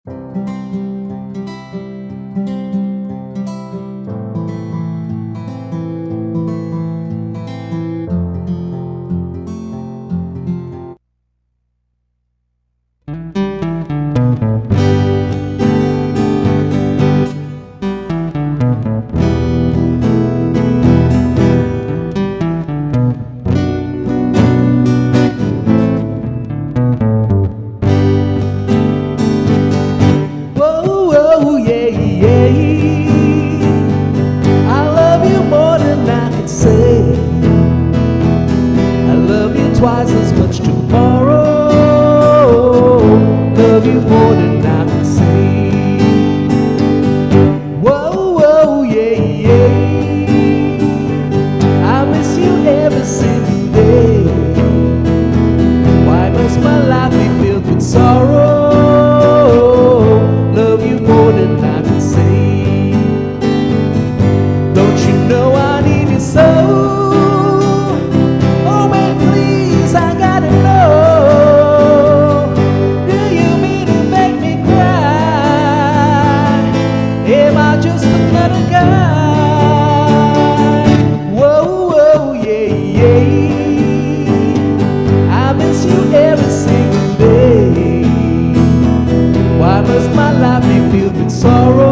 Whoa, whoa, yeah, yeah. I love you more than I can say. I love you twice as much tomorrow. Love you more than I can say. Whoa, whoa, yeah, yeah. I miss you every single day. Why must my life be filled with sorrow? Love you more than I can say. Don't you know I need you so? Oh man, please, I gotta know. Do you mean to make me cry? Am I just another guy? Whoa, whoa, yeah, yeah. I miss you every single day. Why must my life be filled with sorrow?